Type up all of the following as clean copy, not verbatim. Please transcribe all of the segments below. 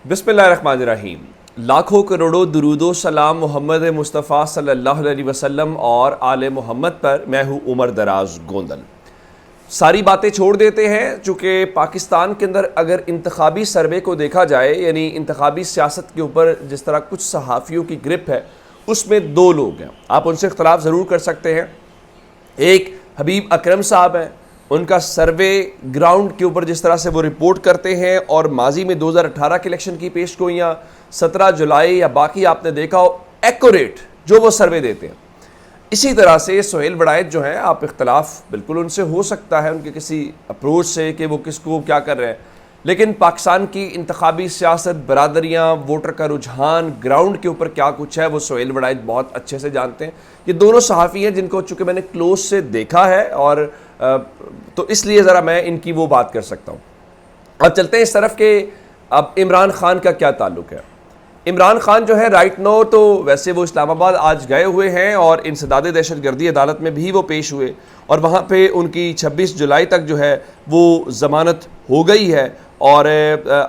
بسم اللہ الرحمن الرحیم۔ لاکھوں کروڑوں درود و سلام محمد مصطفیٰ صلی اللہ علیہ وسلم اور آل محمد پر۔ میں ہوں عمر دراز گوندل۔ ساری باتیں چھوڑ دیتے ہیں، چونکہ پاکستان کے اندر اگر انتخابی سروے کو دیکھا جائے، یعنی انتخابی سیاست کے اوپر جس طرح کچھ صحافیوں کی گرپ ہے، اس میں دو لوگ ہیں۔ آپ ان سے اختلاف ضرور کر سکتے ہیں۔ ایک حبیب اکرم صاحب ہیں، ان کا سروے گراؤنڈ کے اوپر جس طرح سے وہ رپورٹ کرتے ہیں، اور ماضی میں 2018 کے الیکشن کی پیش گوئیاں، 17 جولائی یا باقی آپ نے دیکھا ہو، ایکوریٹ جو وہ سروے دیتے ہیں۔ اسی طرح سے سہیل وڑائچ جو ہیں، آپ اختلاف بالکل ان سے ہو سکتا ہے ان کے کسی اپروچ سے کہ وہ کس کو کیا کر رہے ہیں، لیکن پاکستان کی انتخابی سیاست، برادریاں، ووٹر کا رجحان، گراؤنڈ کے اوپر کیا کچھ ہے، وہ سہیل وڑائچ بہت اچھے سے جانتے ہیں۔ یہ دونوں صحافی ہیں جن کو چونکہ میں نے کلوز سے دیکھا ہے، اور تو اس لیے ذرا میں ان کی وہ بات کر سکتا ہوں۔ اب چلتے ہیں اس طرف کہ اب عمران خان کا کیا تعلق ہے۔ عمران خان جو ہے رائٹ نو تو ویسے وہ اسلام آباد آج گئے ہوئے ہیں، اور انسداد دہشت گردی عدالت میں بھی وہ پیش ہوئے، اور وہاں پہ ان کی 26 جولائی تک جو ہے وہ ضمانت ہو گئی ہے۔ اور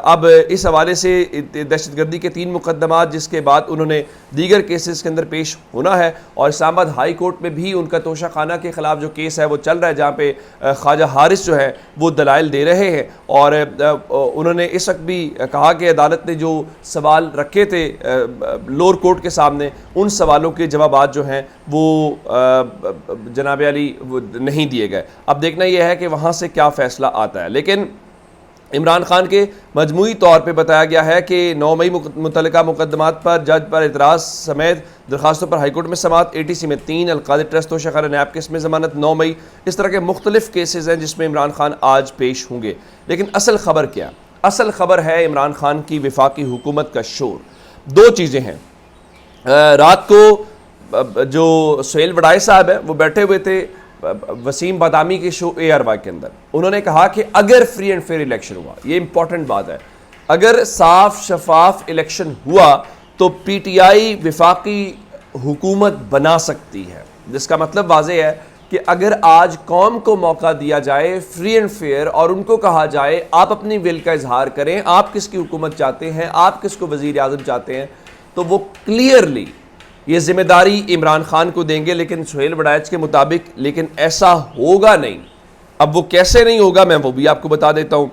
اب اس حوالے سے دہشت گردی کے 3 مقدمات، جس کے بعد انہوں نے دیگر کیسز کے اندر پیش ہونا ہے، اور اسلام آباد ہائی کورٹ میں بھی ان کا توشہ خانہ کے خلاف جو کیس ہے وہ چل رہا ہے، جہاں پہ خواجہ حارث جو ہے وہ دلائل دے رہے ہیں۔ اور انہوں نے اس وقت بھی کہا کہ عدالت نے جو سوال رکھے تھے لوور کورٹ کے سامنے، ان سوالوں کے جوابات جو ہیں وہ جناب علی وہ نہیں دیے گئے۔ اب دیکھنا یہ ہے کہ وہاں سے کیا فیصلہ آتا ہے، لیکن عمران خان کے مجموعی طور پہ بتایا گیا ہے کہ 9 مئی متعلقہ مقدمات پر جج پر اعتراض سمیت درخواستوں پر ہائی کورٹ میں سماعت، ATC میں 3، القاضی ٹرسٹ توشہ خانہ نیب کیس میں ضمانت 9 مئی۔ اس طرح کے مختلف کیسز ہیں جس میں عمران خان آج پیش ہوں گے، لیکن اصل خبر کیا؟ اصل خبر ہے عمران خان کی وفاقی حکومت کا شور۔ دو چیزیں ہیں۔ رات کو جو سہیل وڑائچ صاحب ہیں وہ بیٹھے ہوئے تھے وسیم بادامی کے شو ARY کے اندر، انہوں نے کہا کہ اگر فری اینڈ فیئر الیکشن ہوا، یہ امپورٹنٹ بات ہے، اگر صاف شفاف الیکشن ہوا تو PTI وفاقی حکومت بنا سکتی ہے، جس کا مطلب واضح ہے کہ اگر آج قوم کو موقع دیا جائے فری اینڈ فیئر، اور ان کو کہا جائے آپ اپنی ول کا اظہار کریں، آپ کس کی حکومت چاہتے ہیں، آپ کس کو وزیر اعظم چاہتے ہیں، تو وہ کلیئرلی یہ ذمہ داری عمران خان کو دیں گے، لیکن سہیل وڑائچ کے مطابق لیکن ایسا ہوگا نہیں۔ اب وہ کیسے نہیں ہوگا میں وہ بھی آپ کو بتا دیتا ہوں۔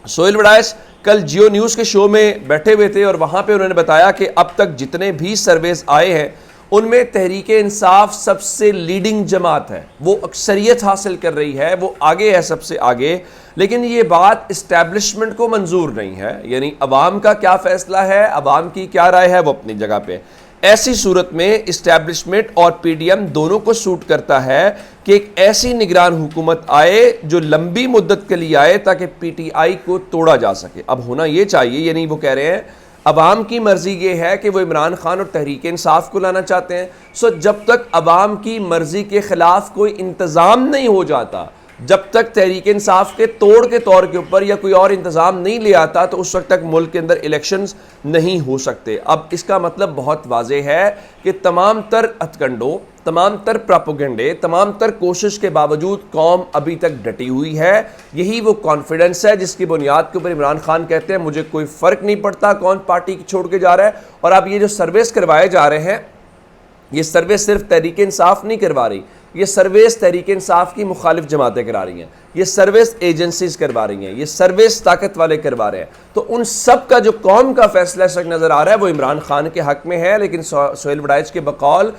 سہیل وڑائچ کل جیو نیوز کے شو میں بیٹھے ہوئے تھے، اور وہاں پہ انہوں نے بتایا کہ اب تک جتنے بھی سرویز آئے ہیں ان میں تحریک انصاف سب سے لیڈنگ جماعت ہے، وہ اکثریت حاصل کر رہی ہے، وہ آگے ہے، سب سے آگے۔ لیکن یہ بات اسٹیبلشمنٹ کو منظور نہیں ہے، یعنی عوام کا کیا فیصلہ ہے، عوام کی کیا رائے ہے، وہ اپنی جگہ پہ۔ ایسی صورت میں اسٹیبلشمنٹ اور PDM دونوں کو سوٹ کرتا ہے کہ ایک ایسی نگران حکومت آئے جو لمبی مدت کے لیے آئے، تاکہ PTI کو توڑا جا سکے۔ اب ہونا یہ چاہیے، یعنی وہ کہہ رہے ہیں عوام کی مرضی یہ ہے کہ وہ عمران خان اور تحریک انصاف کو لانا چاہتے ہیں، جب تک عوام کی مرضی کے خلاف کوئی انتظام نہیں ہو جاتا، جب تک تحریک انصاف کے توڑ کے طور کے اوپر یا کوئی اور انتظام نہیں لے آتا، تو اس وقت تک ملک کے اندر الیکشنز نہیں ہو سکتے۔ اب اس کا مطلب بہت واضح ہے کہ تمام تر ہتھکنڈوں، تمام تر پراپوگنڈے، تمام تر کوشش کے باوجود قوم ابھی تک ڈٹی ہوئی ہے۔ یہی وہ کانفیڈنس ہے جس کی بنیاد کے اوپر عمران خان کہتے ہیں مجھے کوئی فرق نہیں پڑتا کون پارٹی چھوڑ کے جا رہا ہے۔ اور اب یہ جو سرویز کروائے جا رہے ہیں، یہ سرویز صرف تحریک انصاف نہیں کروا رہی، یہ سرویز تحریک انصاف کی مخالف جماعتیں کرا رہی ہیں، یہ سرویز ایجنسیز کروا رہی ہیں، یہ سرویز طاقت والے کروا رہے ہیں۔ تو ان سب کا جو قوم کا فیصلہ اس وقت نظر آ رہا ہے وہ عمران خان کے حق میں ہے، لیکن سہیل وڑائچ کے بقول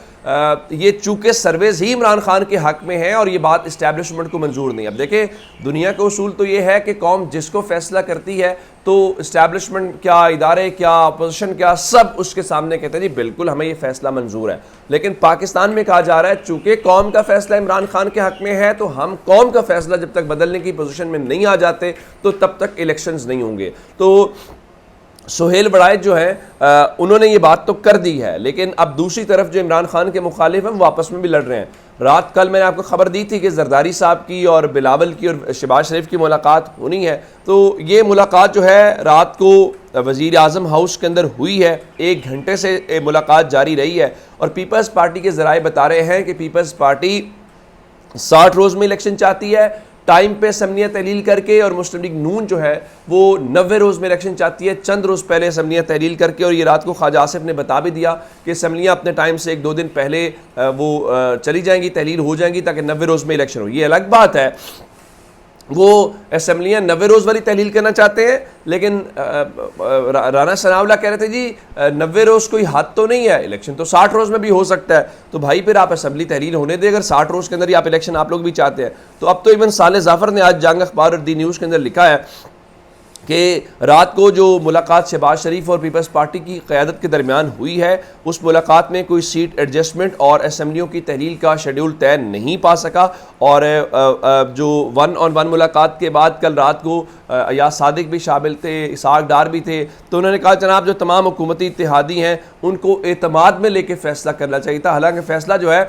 یہ چونکہ سرویز ہی عمران خان کے حق میں ہے، اور یہ بات اسٹیبلشمنٹ کو منظور نہیں۔ اب دیکھیں، دنیا کا اصول تو یہ ہے کہ قوم جس کو فیصلہ کرتی ہے تو اسٹیبلشمنٹ کیا، ادارے کیا، اپوزیشن کیا، سب اس کے سامنے کہتے ہیں جی بالکل ہمیں یہ فیصلہ منظور ہے۔ لیکن پاکستان میں کہا جا رہا ہے چونکہ قوم کا فیصلہ عمران خان کے حق میں ہے، تو ہم قوم کا فیصلہ جب تک بدلنے کی پوزیشن میں نہیں آ جاتے تو تب تک الیکشنز نہیں ہوں گے۔ تو سہیل وڑائچ جو ہیں انہوں نے یہ بات تو کر دی ہے، لیکن اب دوسری طرف جو عمران خان کے مخالف ہیں وہ آپس میں بھی لڑ رہے ہیں۔ رات کل میں نے آپ کو خبر دی تھی کہ زرداری صاحب کی اور بلاول کی اور شہباز شریف کی ملاقات ہونی ہے، تو یہ ملاقات جو ہے رات کو وزیر اعظم ہاؤس کے اندر ہوئی ہے، 1 گھنٹے سے ملاقات جاری رہی ہے، اور پیپلز پارٹی کے ذرائع بتا رہے ہیں کہ پیپلز پارٹی 60 روز میں الیکشن چاہتی ہے، ٹائم پہ اسمبلیاں تحلیل کر کے، اور مسلم لیگ نون جو ہے وہ 90 روز میں الیکشن چاہتی ہے، چند روز پہلے اسمبلیاں تحلیل کر کے، اور یہ رات کو خواجہ آصف نے بتا بھی دیا کہ اسمبلیاں اپنے ٹائم سے 1-2 دن پہلے وہ چلی جائیں گی، تحلیل ہو جائیں گی تاکہ 90 روز میں الیکشن ہو۔ یہ الگ بات ہے، وہ اسمبلیاں 90 روز والی تحلیل کرنا چاہتے ہیں، لیکن رانا ثناء اللہ کہہ رہے تھے جی 90 روز کوئی حد تو نہیں ہے، الیکشن تو 60 روز میں بھی ہو سکتا ہے۔ تو بھائی پھر آپ اسمبلی تحلیل ہونے دیں، اگر 60 روز کے اندر ہی آپ الیکشن آپ لوگ بھی چاہتے ہیں تو اب تو ایون صالح ظفر نے آج جنگ اخبار اور دی نیوز کے اندر لکھا ہے کہ رات کو جو ملاقات شہباز شریف اور پیپلز پارٹی کی قیادت کے درمیان ہوئی ہے، اس ملاقات میں کوئی سیٹ ایڈجسٹمنٹ اور اسمبلیوں کی تحلیل کا شیڈیول طے نہیں پا سکا، اور جو 1-on-1 ملاقات کے بعد کل رات کو یا صادق بھی شامل تھے، اسحاق ڈار بھی تھے، تو انہوں نے کہا جناب جو تمام حکومتی اتحادی ہیں ان کو اعتماد میں لے کے فیصلہ کرنا چاہیے تھا، حالانکہ فیصلہ جو ہے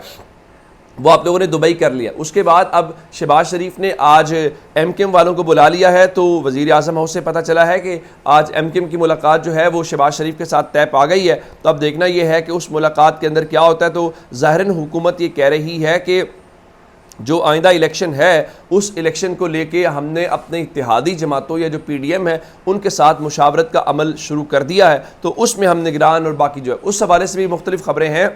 وہ آپ لوگوں نے دبئی کر لیا۔ اس کے بعد اب شہباز شریف نے آج ایم کیو ایم والوں کو بلا لیا ہے، تو وزیر اعظم ہاؤس سے پتہ چلا ہے کہ آج ایم کیو ایم کی ملاقات جو ہے وہ شہباز شریف کے ساتھ طے پا گئی ہے۔ تو اب دیکھنا یہ ہے کہ اس ملاقات کے اندر کیا ہوتا ہے۔ تو ظاہراً حکومت یہ کہہ رہی ہے کہ جو آئندہ الیکشن ہے اس الیکشن کو لے کے ہم نے اپنے اتحادی جماعتوں یا جو پی ڈی ایم ہے ان کے ساتھ مشاورت کا عمل شروع کر دیا ہے، تو اس میں ہم نگران اور باقی جو ہے اس حوالے سے بھی مختلف خبریں ہیں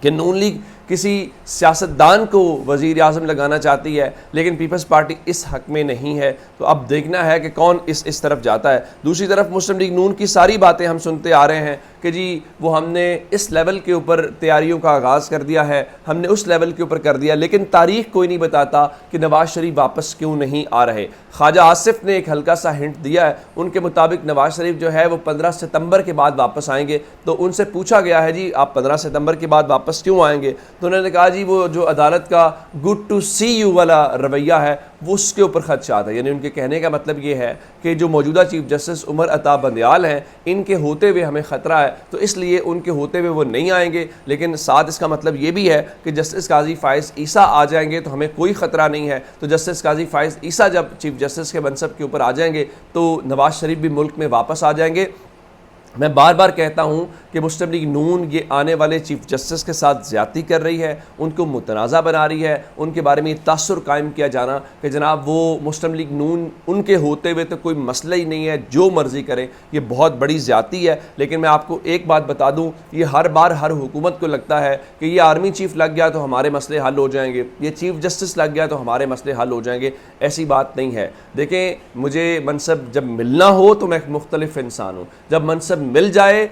کہ نون لیگ کسی سیاستدان کو وزیر اعظم لگانا چاہتی ہے، لیکن پیپلز پارٹی اس حق میں نہیں ہے۔ تو اب دیکھنا ہے کہ کون اس طرف جاتا ہے۔ دوسری طرف مسلم لیگ نون کی ساری باتیں ہم سنتے آ رہے ہیں کہ جی وہ ہم نے اس لیول کے اوپر تیاریوں کا آغاز کر دیا ہے، ہم نے اس لیول کے اوپر کر دیا، لیکن تاریخ کوئی نہیں بتاتا کہ نواز شریف واپس کیوں نہیں آ رہے۔ خواجہ آصف نے ایک ہلکا سا ہنٹ دیا ہے، ان کے مطابق نواز شریف جو ہے وہ 15 ستمبر کے بعد واپس آئیں گے۔ تو ان سے پوچھا گیا ہے جی آپ 15 ستمبر کے بعد واپس کیوں آئیں گے، تو انہوں نے کہا جی وہ جو عدالت کا گڈ ٹو سی یو والا رویہ ہے وہ اس کے اوپر خدشات ہے۔ یعنی ان کے کہنے کا مطلب یہ ہے کہ جو موجودہ چیف جسٹس عمر عطا بندیال ہیں ان کے ہوتے ہوئے ہمیں خطرہ ہے، تو اس لیے ان کے ہوتے ہوئے وہ نہیں آئیں گے، لیکن ساتھ اس کا مطلب یہ بھی ہے کہ جسٹس قاضی فائز عیسیٰ آ جائیں گے تو ہمیں کوئی خطرہ نہیں ہے۔ تو جسٹس قاضی فائز عیسیٰ جب چیف جسٹس کے منصب کے اوپر آ جائیں گے تو نواز شریف بھی ملک میں واپس آ جائیں گے۔ میں بار بار کہتا ہوں کہ مسلم لیگ نون یہ آنے والے چیف جسٹس کے ساتھ زیادتی کر رہی ہے، ان کو متنازع بنا رہی ہے، ان کے بارے میں یہ تاثر قائم کیا جانا کہ جناب وہ مسلم لیگ نون ان کے ہوتے ہوئے تو کوئی مسئلہ ہی نہیں ہے، جو مرضی کریں، یہ بہت بڑی زیادتی ہے۔ لیکن میں آپ کو ایک بات بتا دوں، یہ ہر بار ہر حکومت کو لگتا ہے کہ یہ آرمی چیف لگ گیا تو ہمارے مسئلے حل ہو جائیں گے، یہ چیف جسٹس لگ گیا تو ہمارے مسئلے حل ہو جائیں گے۔ ایسی بات نہیں ہے۔ دیکھیں مجھے منصب جب ملنا ہو تو میں ایک مختلف انسان ہوں، جب منصب مل جائے،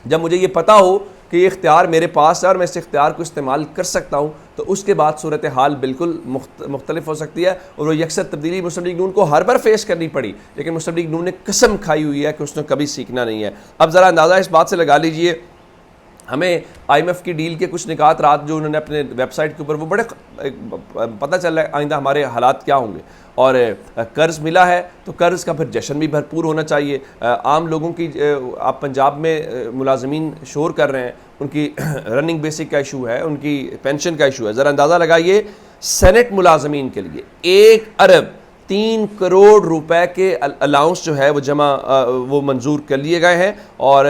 جب مجھے یہ پتا ہو کہ یہ اختیار میرے پاس ہے اور میں اس اختیار کو استعمال کر سکتا ہوں، تو اس کے بعد صورتحال بالکل مختلف ہو سکتی ہے۔ اور وہ یکسر تبدیلی مسلم لیگ نون کو ہر بار فیس کرنی پڑی، لیکن مسلم لیگ نون نے قسم کھائی ہوئی ہے کہ اس نے کبھی سیکھنا نہیں ہے۔ اب ذرا اندازہ اس بات سے لگا لیجئے، ہمیں آئی ایم ایف کی ڈیل کے کچھ نکات رات جو انہوں نے اپنے ویب سائٹ کے اوپر وہ بڑے پتہ چل رہا ہے آئندہ ہمارے حالات کیا ہوں گے، اور قرض ملا ہے تو قرض کا پھر جشن بھی بھرپور ہونا چاہیے۔ عام لوگوں کی آپ پنجاب میں ملازمین شور کر رہے ہیں، ان کی رننگ بیسک کا ایشو ہے، ان کی پینشن کا ایشو ہے۔ ذرا اندازہ لگائیے سینٹ ملازمین کے لیے 1 ارب 3 کروڑ روپے کے الاؤنس جو ہے وہ جمع وہ منظور کر لیے گئے ہیں، اور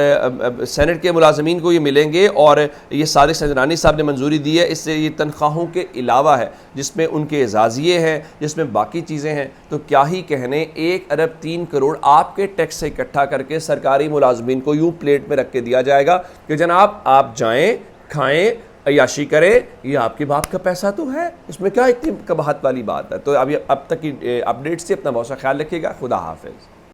سینٹ کے ملازمین کو یہ ملیں گے، اور یہ صادق سنجرانی صاحب نے منظوری دی ہے۔ اس سے یہ تنخواہوں کے علاوہ ہے، جس میں ان کے اعزازیے ہیں، جس میں باقی چیزیں ہیں۔ تو کیا ہی کہنے، 1 ارب 3 کروڑ آپ کے ٹیکس سے اکٹھا کر کے سرکاری ملازمین کو یوں پلیٹ میں رکھ کے دیا جائے گا کہ جناب آپ جائیں، کھائیں، عیاشی کرے، یہ آپ کے باپ کا پیسہ تو ہے، اس میں کیا اتنی قباحت والی بات ہے۔ تو اب تک کی اپڈیٹ سے اپنا بہت سا خیال رکھیے گا۔ خدا حافظ۔